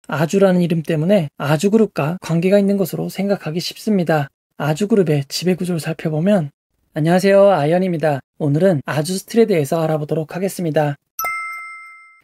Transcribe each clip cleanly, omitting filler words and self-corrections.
아주라는 이름 때문에 아주그룹과 관계가 있는 것으로 생각하기 쉽습니다. 아주그룹의 지배구조를 살펴보면 안녕하세요, 아이언입니다. 오늘은 아주스틸에 대해서 알아보도록 하겠습니다.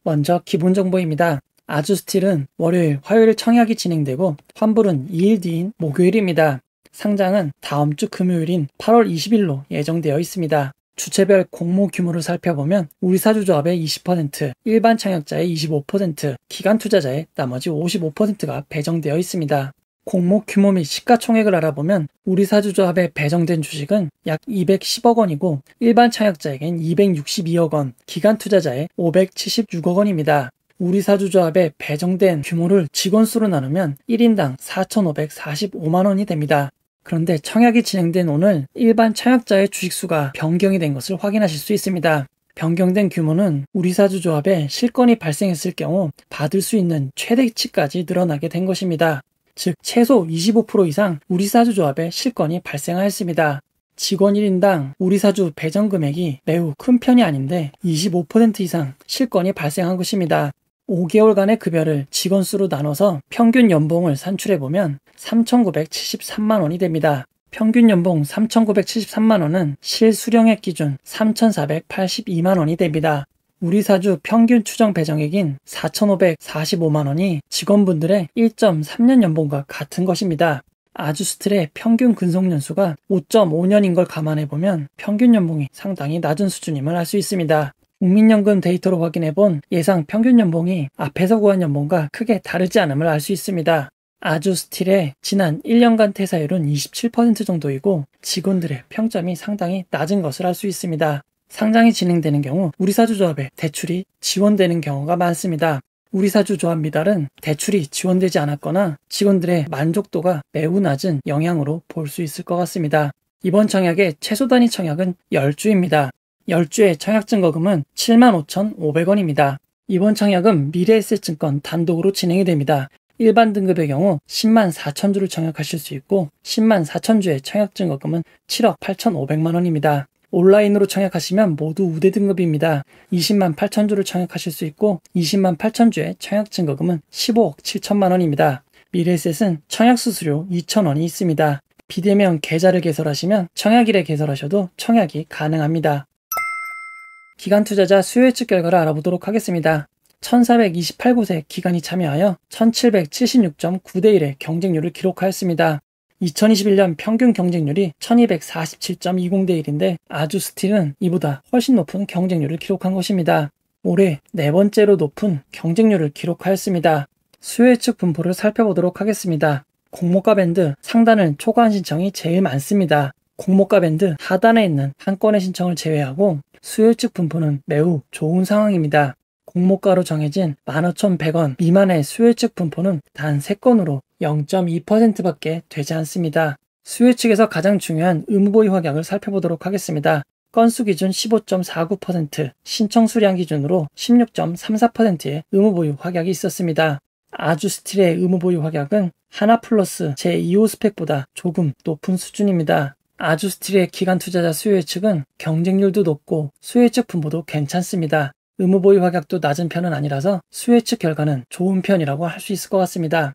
먼저 기본 정보입니다. 아주스틸은 월요일, 화요일 청약이 진행되고 환불은 2일 뒤인 목요일입니다. 상장은 다음 주 금요일인 8월 20일로 예정되어 있습니다. 주체별 공모 규모를 살펴보면 우리사주조합의 20%, 일반 청약자의 25%, 기관 투자자의 나머지 55%가 배정되어 있습니다. 공모 규모 및 시가총액을 알아보면 우리사주조합에 배정된 주식은 약 210억 원이고 일반 청약자에겐 262억 원, 기관 투자자에 576억 원입니다. 우리사주조합에 배정된 규모를 직원수로 나누면 1인당 4,545만 원이 됩니다. 그런데 청약이 진행된 오늘 일반 청약자의 주식수가 변경이 된 것을 확인하실 수 있습니다. 변경된 규모는 우리사주조합에 실건이 발생했을 경우 받을 수 있는 최대치까지 늘어나게 된 것입니다. 즉 최소 25% 이상 우리사주조합에 실건이 발생하였습니다. 직원 1인당 우리사주 배정 금액이 매우 큰 편이 아닌데 25% 이상 실건이 발생한 것입니다. 5개월간의 급여를 직원수로 나눠서 평균 연봉을 산출해보면 3,973만 원이 됩니다. 평균 연봉 3,973만 원은 실수령액 기준 3,482만 원이 됩니다. 우리사주 평균 추정 배정액인 4,545만 원이 직원분들의 1.3년 연봉과 같은 것입니다. 아주스틸의 평균 근속연수가 5.5년인 걸 감안해보면 평균 연봉이 상당히 낮은 수준임을 알 수 있습니다. 국민연금 데이터로 확인해본 예상 평균 연봉이 앞에서 구한 연봉과 크게 다르지 않음을 알 수 있습니다. 아주스틸의 지난 1년간 퇴사율은 27% 정도이고 직원들의 평점이 상당히 낮은 것을 알 수 있습니다. 상장이 진행되는 경우 우리사주조합에 대출이 지원되는 경우가 많습니다. 우리사주조합 미달은 대출이 지원되지 않았거나 직원들의 만족도가 매우 낮은 영향으로 볼 수 있을 것 같습니다. 이번 청약의 최소 단위 청약은 10주입니다. 10주의 청약 증거금은 75,500원입니다. 이번 청약은 미래에셋증권 단독으로 진행이 됩니다. 일반 등급의 경우 10만 4천 주를 청약하실 수 있고 10만 4천 주의 청약 증거금은 7억 8,500만 원입니다. 온라인으로 청약하시면 모두 우대 등급입니다. 20만 8천 주를 청약하실 수 있고 20만 8천 주의 청약 증거금은 15억 7천만 원입니다. 미래에셋은 청약 수수료 2,000원이 있습니다. 비대면 계좌를 개설하시면 청약일에 개설하셔도 청약이 가능합니다. 기관 투자자 수요 예측 결과를 알아보도록 하겠습니다. 1428곳의 기관이 참여하여 1776.9대 1의 경쟁률을 기록하였습니다. 2021년 평균 경쟁률이 1247.20대 1인데 아주스틸은 이보다 훨씬 높은 경쟁률을 기록한 것입니다. 올해 네 번째로 높은 경쟁률을 기록하였습니다. 수요 예측 분포를 살펴보도록 하겠습니다. 공모가 밴드 상단은 초과한 신청이 제일 많습니다. 공모가 밴드 하단에 있는 한 건의 신청을 제외하고 수요 예측 분포는 매우 좋은 상황입니다. 공모가로 정해진 15,100원 미만의 수요 예측 분포는 단 3건으로 0.2%밖에 되지 않습니다. 수요 예측에서 가장 중요한 의무보유 확약을 살펴보도록 하겠습니다. 건수 기준 15.49%, 신청 수량 기준으로 16.34%의 의무보유 확약이 있었습니다. 아주스틸의 의무보유 확약은 하나플러스 제2호 스펙보다 조금 높은 수준입니다. 아주스틸의 기관 투자자 수요 예측은 경쟁률도 높고 수요 예측 분포도 괜찮습니다. 의무보유 확약도 낮은 편은 아니라서 수요 예측 결과는 좋은 편이라고 할 수 있을 것 같습니다.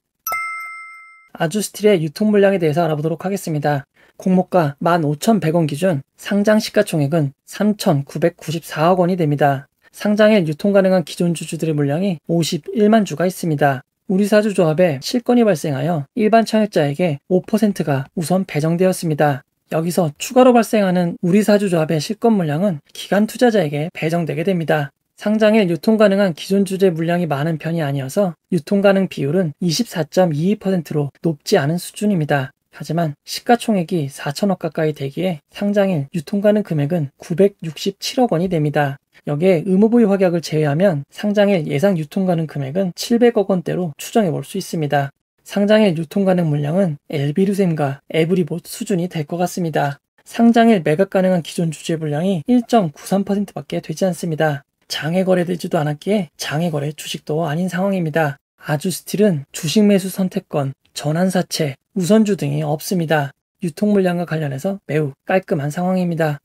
아주스틸의 유통 물량에 대해서 알아보도록 하겠습니다. 공모가 15,100원 기준 상장 시가총액은 3,994억 원이 됩니다. 상장일 유통 가능한 기존 주주들의 물량이 51만 주가 있습니다. 우리사주조합에 실건이 발생하여 일반 청약자에게 5%가 우선 배정되었습니다. 여기서 추가로 발생하는 우리사주조합의 실건 물량은 기관 투자자에게 배정되게 됩니다. 상장일 유통 가능한 기존 주주의 물량이 많은 편이 아니어서 유통 가능 비율은 24.22%로 높지 않은 수준입니다. 하지만 시가총액이 4천억 가까이 되기에 상장일 유통 가능 금액은 967억 원이 됩니다. 여기에 의무보유 확약을 제외하면 상장일 예상 유통 가능 금액은 700억 원대로 추정해 볼 수 있습니다. 상장일 유통 가능 물량은 LB류셈과 에브리봇 수준이 될 것 같습니다. 상장일 매각 가능한 기존 주주의 물량이 1.93%밖에 되지 않습니다. 장외 거래되지도 않았기에 장외 거래 주식도 아닌 상황입니다. 아주스틸은 주식 매수 선택권, 전환사채, 우선주 등이 없습니다. 유통 물량과 관련해서 매우 깔끔한 상황입니다.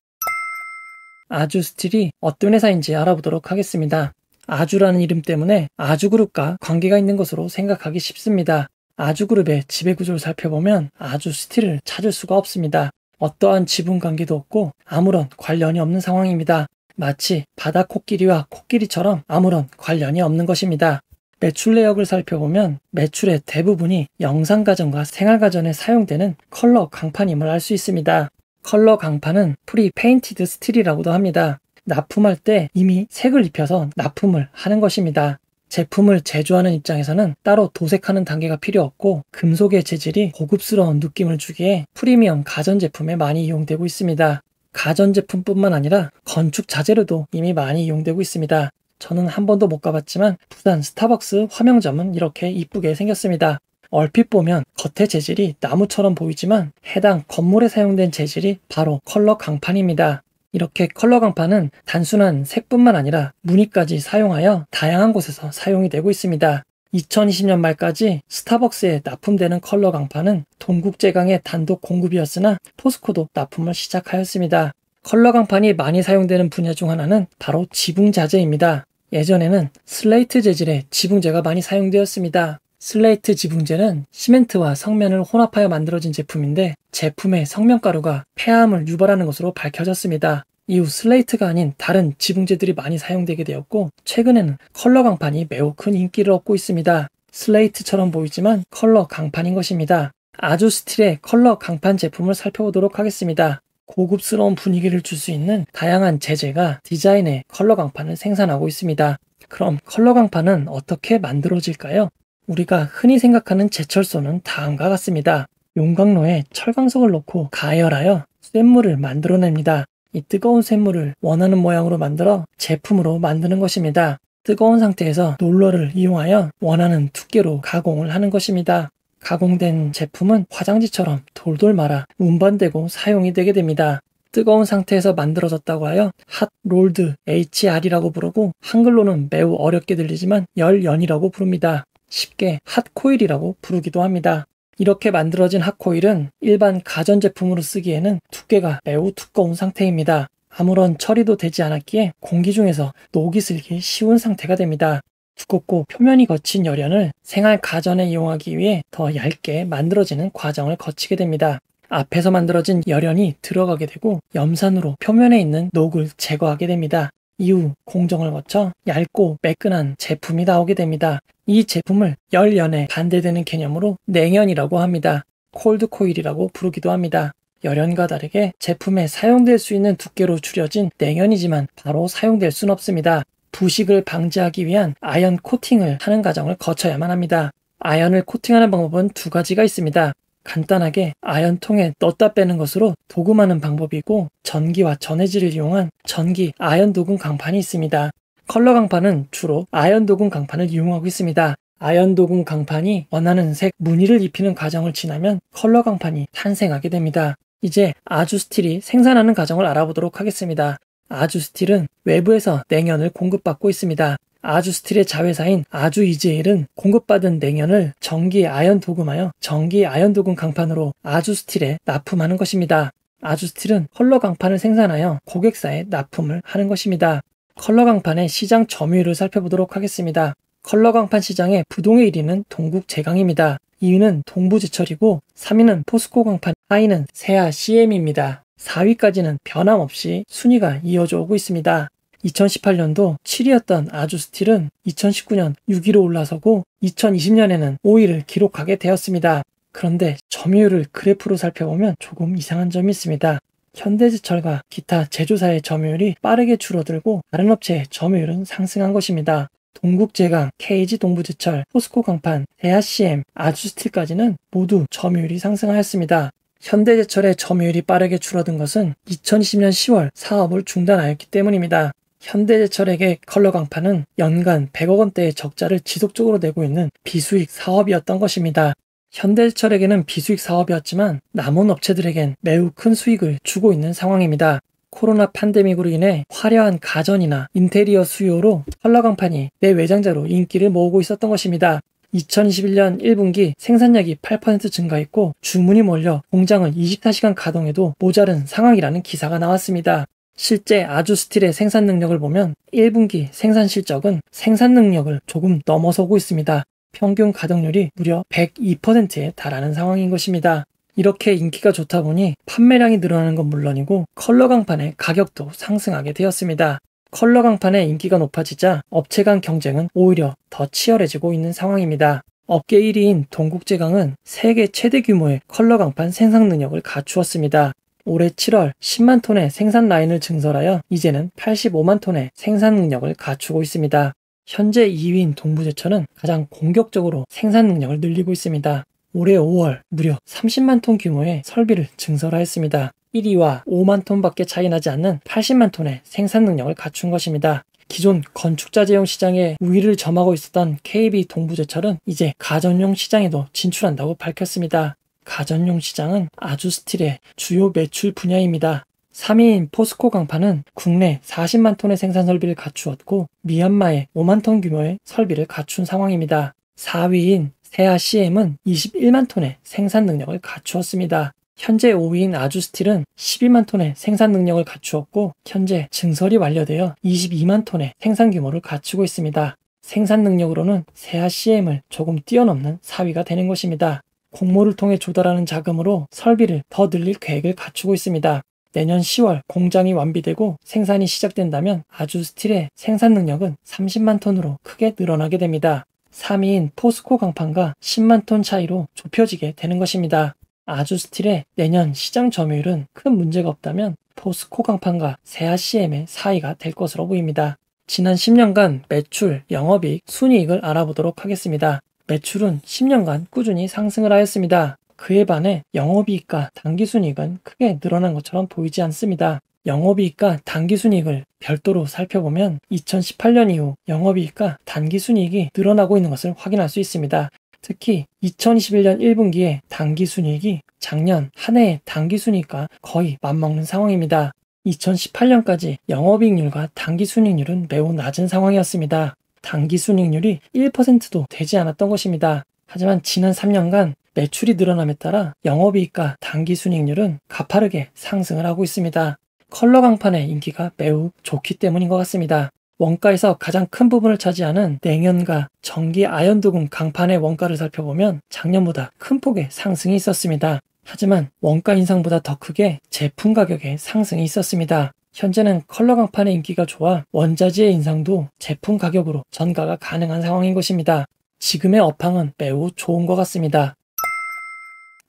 아주스틸이 어떤 회사인지 알아보도록 하겠습니다. 아주라는 이름 때문에 아주그룹과 관계가 있는 것으로 생각하기 쉽습니다. 아주그룹의 지배구조를 살펴보면 아주스틸을 찾을 수가 없습니다. 어떠한 지분관계도 없고 아무런 관련이 없는 상황입니다. 마치 바다 코끼리와 코끼리처럼 아무런 관련이 없는 것입니다. 매출 내역을 살펴보면 매출의 대부분이 영상가전과 생활가전에 사용되는 컬러 강판임을 알 수 있습니다. 컬러 강판은 프리페인티드 스틸이라고도 합니다. 납품할 때 이미 색을 입혀서 납품을 하는 것입니다. 제품을 제조하는 입장에서는 따로 도색하는 단계가 필요 없고 금속의 재질이 고급스러운 느낌을 주기에 프리미엄 가전제품에 많이 이용되고 있습니다. 가전제품뿐만 아니라 건축 자재로도 이미 많이 이용되고 있습니다. 저는 한 번도 못 가봤지만 부산 스타벅스 화명점은 이렇게 이쁘게 생겼습니다. 얼핏 보면 겉의 재질이 나무처럼 보이지만 해당 건물에 사용된 재질이 바로 컬러 강판입니다. 이렇게 컬러 강판은 단순한 색뿐만 아니라 무늬까지 사용하여 다양한 곳에서 사용이 되고 있습니다. 2020년 말까지 스타벅스에 납품되는 컬러 강판은 동국제강의 단독 공급이었으나 포스코도 납품을 시작하였습니다. 컬러 강판이 많이 사용되는 분야 중 하나는 바로 지붕자재입니다. 예전에는 슬레이트 재질의 지붕재가 많이 사용되었습니다. 슬레이트 지붕재는 시멘트와 성면을 혼합하여 만들어진 제품인데 제품의 성면가루가 폐암을 유발하는 것으로 밝혀졌습니다. 이후 슬레이트가 아닌 다른 지붕재들이 많이 사용되게 되었고 최근에는 컬러 강판이 매우 큰 인기를 얻고 있습니다. 슬레이트처럼 보이지만 컬러 강판인 것입니다. 아주스틸의 컬러 강판 제품을 살펴보도록 하겠습니다. 고급스러운 분위기를 줄 수 있는 다양한 재질과 디자인의 컬러 강판을 생산하고 있습니다. 그럼 컬러 강판은 어떻게 만들어질까요? 우리가 흔히 생각하는 제철소는 다음과 같습니다. 용광로에 철광석을 넣고 가열하여 쇳물을 만들어냅니다. 이 뜨거운 쇳물을 원하는 모양으로 만들어 제품으로 만드는 것입니다. 뜨거운 상태에서 롤러를 이용하여 원하는 두께로 가공을 하는 것입니다. 가공된 제품은 화장지처럼 돌돌 말아 운반되고 사용이 되게 됩니다. 뜨거운 상태에서 만들어졌다고 하여 핫롤드 HR이라고 부르고 한글로는 매우 어렵게 들리지만 열연이라고 부릅니다. 쉽게 핫코일이라고 부르기도 합니다. 이렇게 만들어진 핫코일은 일반 가전제품으로 쓰기에는 두께가 매우 두꺼운 상태입니다. 아무런 처리도 되지 않았기에 공기 중에서 녹이 슬기 쉬운 상태가 됩니다. 두껍고 표면이 거친 열연을 생활 가전에 이용하기 위해 더 얇게 만들어지는 과정을 거치게 됩니다. 앞에서 만들어진 열연이 들어가게 되고 염산으로 표면에 있는 녹을 제거하게 됩니다. 이후 공정을 거쳐 얇고 매끈한 제품이 나오게 됩니다. 이 제품을 열연에 반대되는 개념으로 냉연이라고 합니다. 콜드코일이라고 부르기도 합니다. 열연과 다르게 제품에 사용될 수 있는 두께로 줄여진 냉연이지만 바로 사용될 수는 없습니다. 부식을 방지하기 위한 아연 코팅을 하는 과정을 거쳐야만 합니다. 아연을 코팅하는 방법은 두 가지가 있습니다. 간단하게 아연통에 넣었다 빼는 것으로 도금하는 방법이고 전기와 전해질을 이용한 전기 아연 도금 강판이 있습니다. 컬러 강판은 주로 아연 도금 강판을 이용하고 있습니다. 아연 도금 강판이 원하는 색 무늬를 입히는 과정을 지나면 컬러 강판이 탄생하게 됩니다. 이제 아주스틸이 생산하는 과정을 알아보도록 하겠습니다. 아주스틸은 외부에서 냉연을 공급받고 있습니다. 아주스틸의 자회사인 아주이지엘은 공급받은 냉연을 전기 아연 도금하여 전기 아연 도금 강판으로 아주스틸에 납품하는 것입니다. 아주스틸은 컬러 강판을 생산하여 고객사에 납품을 하는 것입니다. 컬러 강판의 시장 점유율을 살펴보도록 하겠습니다. 컬러 강판 시장의 부동의 1위는 동국제강입니다. 2위는 동부제철이고 3위는 포스코 강판, 4위는 세아 CM입니다. 4위까지는 변함없이 순위가 이어져 오고 있습니다. 2018년도 7위였던 아주스틸은 2019년 6위로 올라서고 2020년에는 5위를 기록하게 되었습니다. 그런데 점유율을 그래프로 살펴보면 조금 이상한 점이 있습니다. 현대제철과 기타 제조사의 점유율이 빠르게 줄어들고 다른 업체의 점유율은 상승한 것입니다. 동국제강, KG 동부제철, 포스코 강판, 세아CM, 아주스틸까지는 모두 점유율이 상승하였습니다. 현대제철의 점유율이 빠르게 줄어든 것은 2020년 10월 사업을 중단하였기 때문입니다. 현대제철에게 컬러 강판은 연간 100억 원대의 적자를 지속적으로 내고 있는 비수익 사업이었던 것입니다. 현대제철에게는 비수익 사업이었지만 남은 업체들에겐 매우 큰 수익을 주고 있는 상황입니다. 코로나 팬데믹으로 인해 화려한 가전이나 인테리어 수요로 컬러 강판이 내외장자로 인기를 모으고 있었던 것입니다. 2021년 1분기 생산량이 8% 증가했고 주문이 몰려 공장을 24시간 가동해도 모자른 상황이라는 기사가 나왔습니다. 실제 아주스틸의 생산 능력을 보면 1분기 생산 실적은 생산 능력을 조금 넘어서고 있습니다. 평균 가동률이 무려 102%에 달하는 상황인 것입니다. 이렇게 인기가 좋다 보니 판매량이 늘어나는 건 물론이고 컬러 강판의 가격도 상승하게 되었습니다. 컬러 강판의 인기가 높아지자 업체 간 경쟁은 오히려 더 치열해지고 있는 상황입니다. 업계 1위인 동국제강은 세계 최대 규모의 컬러 강판 생산 능력을 갖추었습니다. 올해 7월 10만 톤의 생산 라인을 증설하여 이제는 85만 톤의 생산 능력을 갖추고 있습니다. 현재 2위인 동부제철은 가장 공격적으로 생산 능력을 늘리고 있습니다. 올해 5월 무려 30만 톤 규모의 설비를 증설하였습니다. 1위와 5만 톤밖에 차이 나지 않는 80만 톤의 생산 능력을 갖춘 것입니다. 기존 건축자재용 시장에 우위를 점하고 있었던 KB 동부제철은 이제 가전용 시장에도 진출한다고 밝혔습니다. 가전용 시장은 아주스틸의 주요 매출 분야입니다. 3위인 포스코 강판은 국내 40만 톤의 생산 설비를 갖추었고 미얀마에 5만 톤 규모의 설비를 갖춘 상황입니다. 4위인 세아 CM은 21만 톤의 생산 능력을 갖추었습니다. 현재 5위인 아주스틸은 12만 톤의 생산 능력을 갖추었고 현재 증설이 완료되어 22만 톤의 생산 규모를 갖추고 있습니다. 생산 능력으로는 세아 CM을 조금 뛰어넘는 4위가 되는 것입니다. 공모를 통해 조달하는 자금으로 설비를 더 늘릴 계획을 갖추고 있습니다. 내년 10월 공장이 완비되고 생산이 시작된다면 아주스틸의 생산 능력은 30만 톤으로 크게 늘어나게 됩니다. 3위인 포스코 강판과 10만 톤 차이로 좁혀지게 되는 것입니다. 아주스틸의 내년 시장 점유율은 큰 문제가 없다면 포스코 강판과 세아 CM의 4위가 될 것으로 보입니다. 지난 10년간 매출, 영업이익, 순이익을 알아보도록 하겠습니다. 매출은 10년간 꾸준히 상승을 하였습니다. 그에 반해 영업이익과 당기순이익은 크게 늘어난 것처럼 보이지 않습니다. 영업이익과 당기순이익을 별도로 살펴보면 2018년 이후 영업이익과 단기순이익이 늘어나고 있는 것을 확인할 수 있습니다. 특히 2021년 1분기에 당기순이익이 작년 한 해의 당기순이익과 거의 맞먹는 상황입니다. 2018년까지 영업이익률과 당기순이익률은 매우 낮은 상황이었습니다. 당기순이익률이 1%도 되지 않았던 것입니다. 하지만 지난 3년간 매출이 늘어남에 따라 영업이익과 당기순이익률은 가파르게 상승을 하고 있습니다. 컬러 강판의 인기가 매우 좋기 때문인 것 같습니다. 원가에서 가장 큰 부분을 차지하는 냉연과 전기 아연도금 강판의 원가를 살펴보면 작년보다 큰 폭의 상승이 있었습니다. 하지만 원가 인상보다 더 크게 제품 가격의 상승이 있었습니다. 현재는 컬러 강판의 인기가 좋아 원자재의 인상도 제품 가격으로 전가가 가능한 상황인 것입니다. 지금의 업황은 매우 좋은 것 같습니다.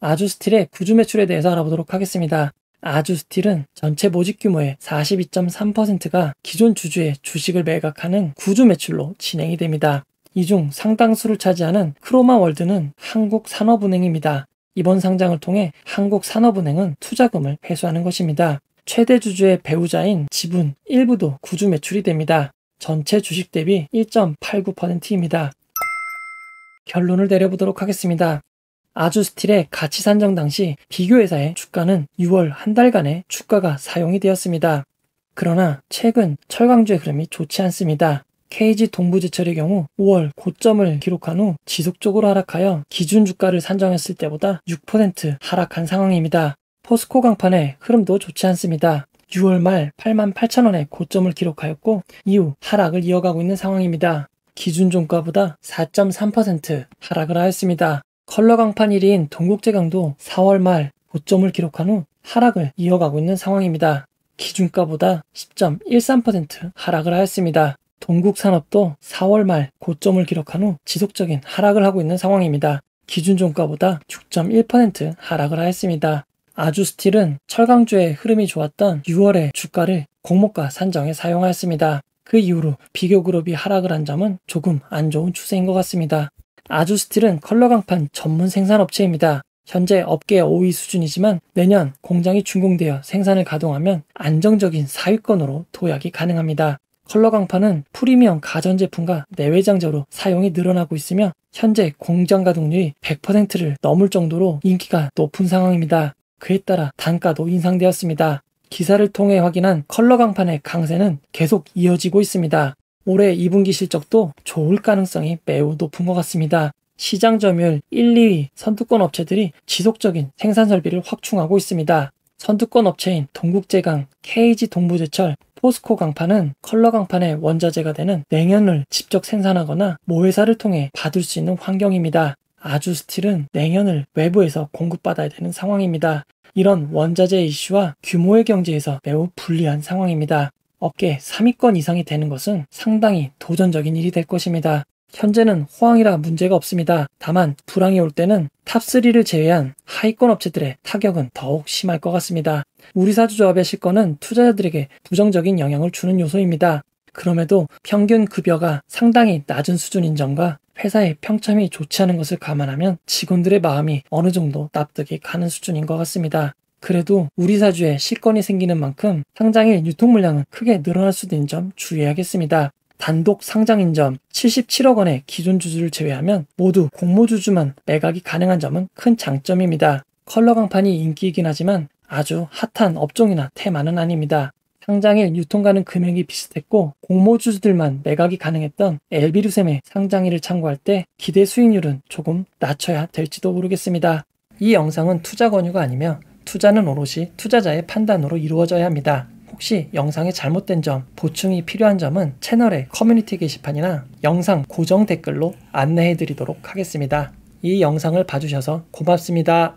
아주스틸의 구주 매출에 대해서 알아보도록 하겠습니다. 아주스틸은 전체 모집 규모의 42.3%가 기존 주주의 주식을 매각하는 구주 매출로 진행이 됩니다. 이 중 상당수를 차지하는 크로마월드는 한국산업은행입니다. 이번 상장을 통해 한국산업은행은 투자금을 회수하는 것입니다. 최대 주주의 배우자인 지분 일부도 구주 매출이 됩니다. 전체 주식 대비 1.89%입니다. 결론을 내려보도록 하겠습니다. 아주스틸의 가치 산정 당시 비교회사의 주가는 6월 한 달간의 주가가 사용이 되었습니다. 그러나 최근 철강주의 흐름이 좋지 않습니다. KG 동부제철의 경우 5월 고점을 기록한 후 지속적으로 하락하여 기준 주가를 산정했을 때보다 6% 하락한 상황입니다. 포스코 강판의 흐름도 좋지 않습니다. 6월 말 88,000원의 고점을 기록하였고 이후 하락을 이어가고 있는 상황입니다. 기준 종가보다 4.3% 하락을 하였습니다. 컬러 강판 1위인 동국제강도 4월 말 고점을 기록한 후 하락을 이어가고 있는 상황입니다. 기준가보다 10.13% 하락을 하였습니다. 동국산업도 4월 말 고점을 기록한 후 지속적인 하락을 하고 있는 상황입니다. 기준 종가보다 6.1% 하락을 하였습니다. 아주스틸은 철강주의 흐름이 좋았던 6월의 주가를 공모가 산정에 사용하였습니다. 그 이후로 비교그룹이 하락을 한 점은 조금 안 좋은 추세인 것 같습니다. 아주스틸은 컬러 강판 전문 생산업체입니다. 현재 업계 5위 수준이지만 내년 공장이 준공되어 생산을 가동하면 안정적인 사위권으로 도약이 가능합니다. 컬러 강판은 프리미엄 가전제품과 내외장재로 사용이 늘어나고 있으며 현재 공장 가동률이 100%를 넘을 정도로 인기가 높은 상황입니다. 그에 따라 단가도 인상되었습니다. 기사를 통해 확인한 컬러 강판의 강세는 계속 이어지고 있습니다. 올해 2분기 실적도 좋을 가능성이 매우 높은 것 같습니다. 시장 점유율 1, 2위 선두권 업체들이 지속적인 생산 설비를 확충하고 있습니다. 선두권 업체인 동국제강, KG동부제철, 포스코 강판은 컬러 강판의 원자재가 되는 냉연을 직접 생산하거나 모회사를 통해 받을 수 있는 환경입니다. 아주스틸은 냉연을 외부에서 공급받아야 되는 상황입니다. 이런 원자재 이슈와 규모의 경제에서 매우 불리한 상황입니다. 업계 3위권 이상이 되는 것은 상당히 도전적인 일이 될 것입니다. 현재는 호황이라 문제가 없습니다. 다만 불황이 올 때는 탑3를 제외한 하위권 업체들의 타격은 더욱 심할 것 같습니다. 우리사주조합의 실권은 투자자들에게 부정적인 영향을 주는 요소입니다. 그럼에도 평균 급여가 상당히 낮은 수준인 점과 회사의 평점이 좋지 않은 것을 감안하면 직원들의 마음이 어느 정도 납득이 가는 수준인 것 같습니다. 그래도 우리사주에 실권이 생기는 만큼 상장일 유통 물량은 크게 늘어날 수도 있는 점 주의해야겠습니다. 단독 상장인 점 77억 원의 기존 주주를 제외하면 모두 공모주주만 매각이 가능한 점은 큰 장점입니다. 컬러 강판이 인기이긴 하지만 아주 핫한 업종이나 테마는 아닙니다. 상장일 유통가는 금액이 비슷했고 공모주주들만 매각이 가능했던 LB류셈의 상장일을 참고할 때 기대 수익률은 조금 낮춰야 될지도 모르겠습니다. 이 영상은 투자 권유가 아니며 투자는 오롯이 투자자의 판단으로 이루어져야 합니다. 혹시 영상에 잘못된 점, 보충이 필요한 점은 채널의 커뮤니티 게시판이나 영상 고정 댓글로 안내해 드리도록 하겠습니다. 이 영상을 봐주셔서 고맙습니다.